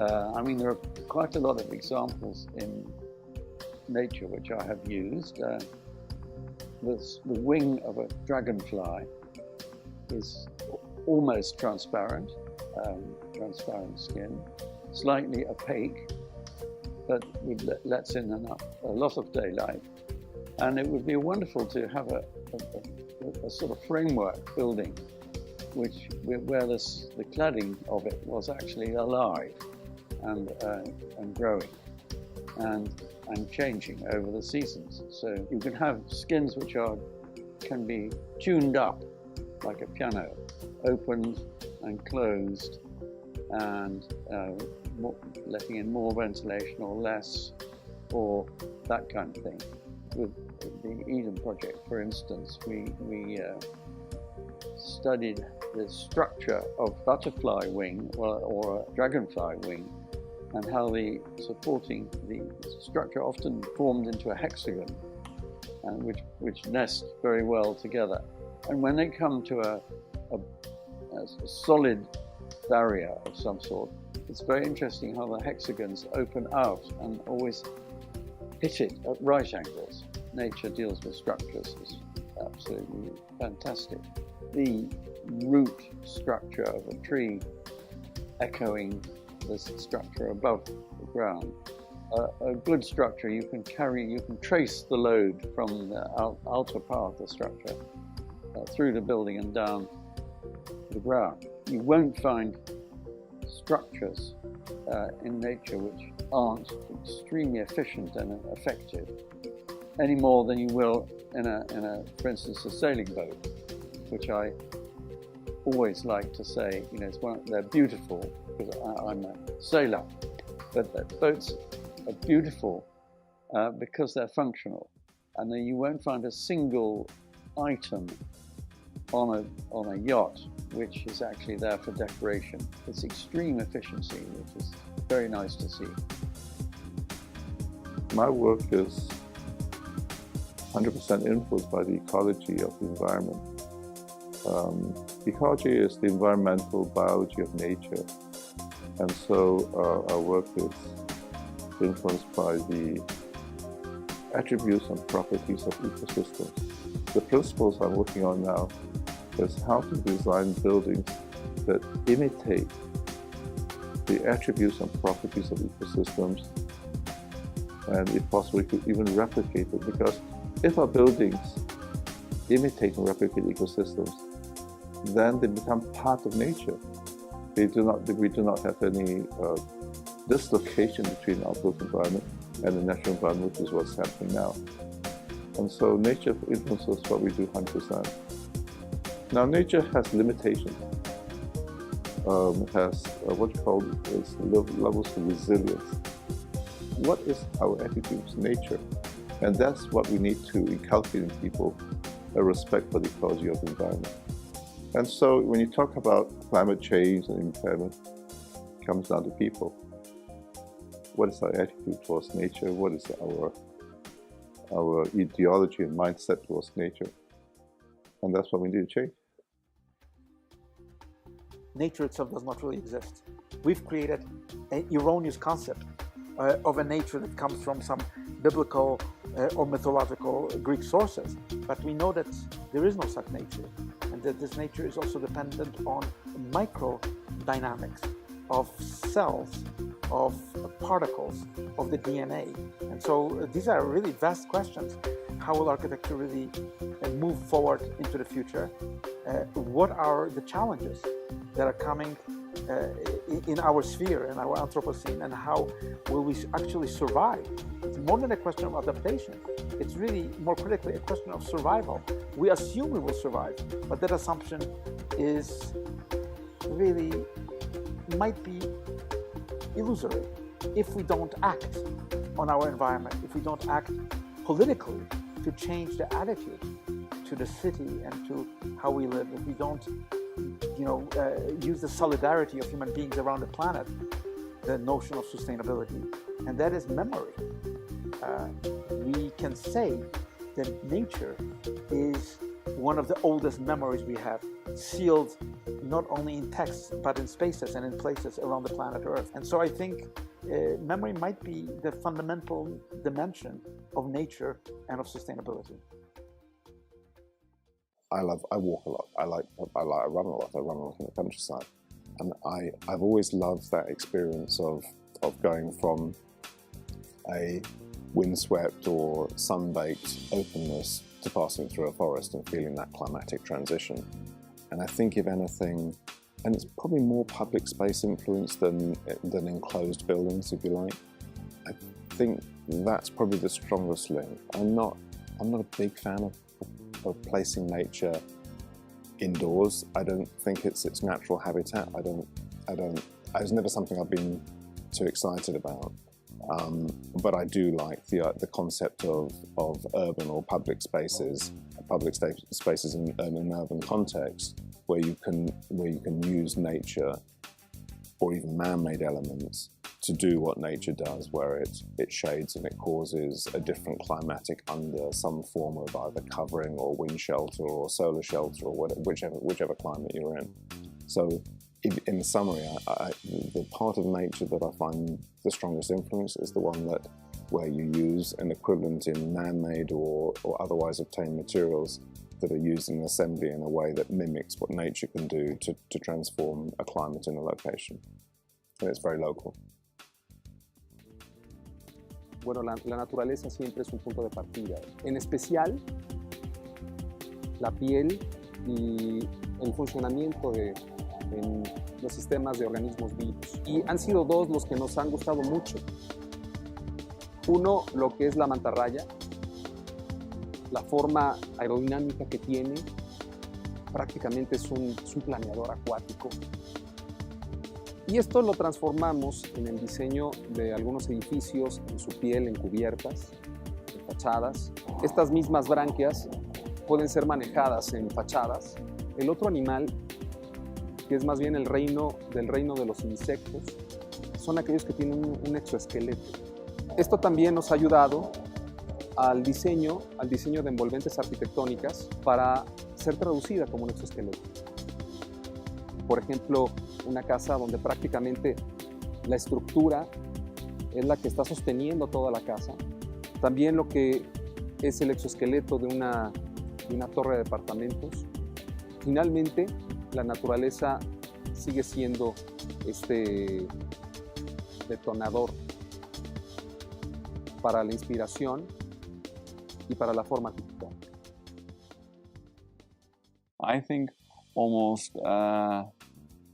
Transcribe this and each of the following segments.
I mean, there are quite a lot of examples in nature which I have used. The wing of a dragonfly is almost transparent, transparent skin, slightly opaque, but lets in a lot of daylight. And it would be wonderful to have a sort of framework building where the cladding of it was actually alive and growing and changing over the seasons. So you can have skins which can be tuned up like a piano, opened and closed, and letting in more ventilation or less, or that kind of thing. With the Eden project, for instance, we studied the structure of butterfly wing or a dragonfly wing, and how the structure often formed into a hexagon, and which nest very well together. And when they come to a solid barrier of some sort, it's very interesting how the hexagons open out and always hit it at right angles. Nature deals with structures. It's absolutely fantastic. The root structure of a tree echoing the structure above the ground. A good structure, you can trace the load from the outer part of the structure through the building and down the ground. You won't find structures in nature which aren't extremely efficient and effective, any more than you will in for instance, a sailing boat, which I always like to say, they're beautiful because I'm a sailor, but boats are beautiful because they're functional, and then you won't find a single item on a yacht which is actually there for decoration. It's extreme efficiency, which is very nice to see. My work is 100% influenced by the ecology of the environment. Ecology is the environmental biology of nature, and so our work is influenced by the attributes and properties of ecosystems. The principles I'm working on now is how to design buildings that imitate the attributes and properties of ecosystems, and if possible, we could even replicate it, because if our buildings imitate and replicate ecosystems, then they become part of nature. We do not have any dislocation between our built environment and the natural environment, which is what's happening now. And so nature influences what we do 100%. Now nature has limitations, has what you call levels of resilience. What is our attitude to nature? And that's what we need to inculcate in people, a respect for the ecology of the environment. And so when you talk about climate change and impairment, it comes down to people. What is our attitude towards nature? What is our ideology and mindset towards nature? And that's what we need to change. Nature itself does not really exist. We've created an erroneous concept of a nature that comes from some biblical or mythological Greek sources. But we know that there is no such nature, and that this nature is also dependent on micro dynamics of cells, of particles, of the DNA. And so these are really vast questions. How will architecture really move forward into the future? What are the challenges that are coming in our sphere, in our Anthropocene, and how will we actually survive? It's more than a question of adaptation. It's really more critically a question of survival. We assume we will survive, but that assumption is really might be illusory if we don't act on our environment, if we don't act politically to change the attitude to the city and to how we live, if we don't use the solidarity of human beings around the planet, the notion of sustainability, and that is memory. We can say that nature is one of the oldest memories we have, sealed not only in texts, but in spaces and in places around the planet Earth. And so I think memory might be the fundamental dimension of nature and of sustainability. I walk a lot. I run a lot. I run a lot in the countryside. And I've always loved that experience of going from a windswept or sun-baked openness to passing through a forest and feeling that climatic transition. And I think if anything, and it's probably more public space influence than enclosed buildings, if you like, I think that's probably the strongest link. I'm not a big fan of placing nature indoors. I don't think it's its natural habitat. It's never something I've been too excited about. But I do like the concept of urban or public spaces in an urban context where you can use nature or even man-made elements to do what nature does, where it shades and it causes a different climatic under some form of either covering or wind shelter or solar shelter or whichever climate you're in. So in summary, the part of nature that I find the strongest influence is the one where you use an equivalent in man-made or otherwise obtained materials that are used in assembly in a way that mimics what nature can do to transform a climate in a location. And it's very local. Bueno, la naturaleza siempre es un punto de partida. En especial, la piel y el funcionamiento en los sistemas de organismos vivos. Y han sido dos los que nos han gustado mucho. Uno, lo que es la mantarraya, la forma aerodinámica que tiene, prácticamente es un planeador acuático. Y esto lo transformamos en el diseño de algunos edificios, en su piel, en cubiertas, en fachadas. Estas mismas branquias pueden ser manejadas en fachadas. El otro animal, que es más bien del reino de los insectos, son aquellos que tienen un exoesqueleto. Esto también nos ha ayudado al diseño de envolventes arquitectónicas para ser traducida como un exoesqueleto. Por ejemplo, una casa donde prácticamente la estructura es la que está sosteniendo toda la casa. También lo que es el exoesqueleto de una torre de departamentos. Finalmente, la naturaleza sigue siendo este detonador para la inspiración y para la forma arquitectónica. I think almost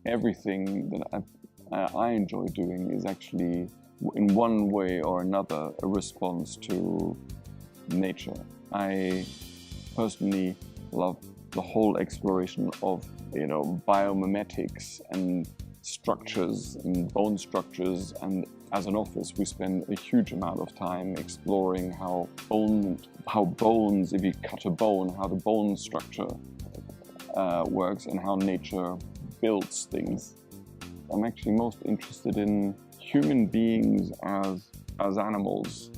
everything that I enjoy doing is actually, in one way or another, a response to nature. I personally love the whole exploration of, biomimetics and structures and bone structures, and as an office we spend a huge amount of time exploring how bones, if you cut a bone, how the bone structure works and how nature builds things. I'm actually most interested in human beings as animals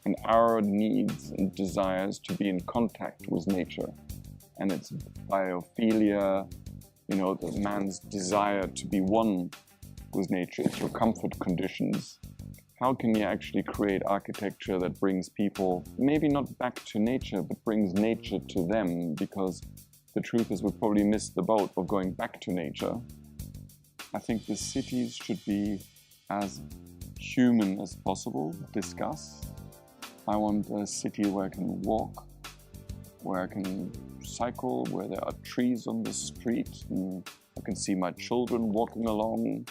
and our needs and desires to be in contact with nature. And it's biophilia, the man's desire to be one with nature, it's your comfort conditions. How can you actually create architecture that brings people, maybe not back to nature, but brings nature to them? Because the truth is we probably missed the boat of going back to nature. I think the cities should be as human as possible, discuss. I want a city where I can walk, where I can cycle, where there are trees on the street, and I can see my children walking along.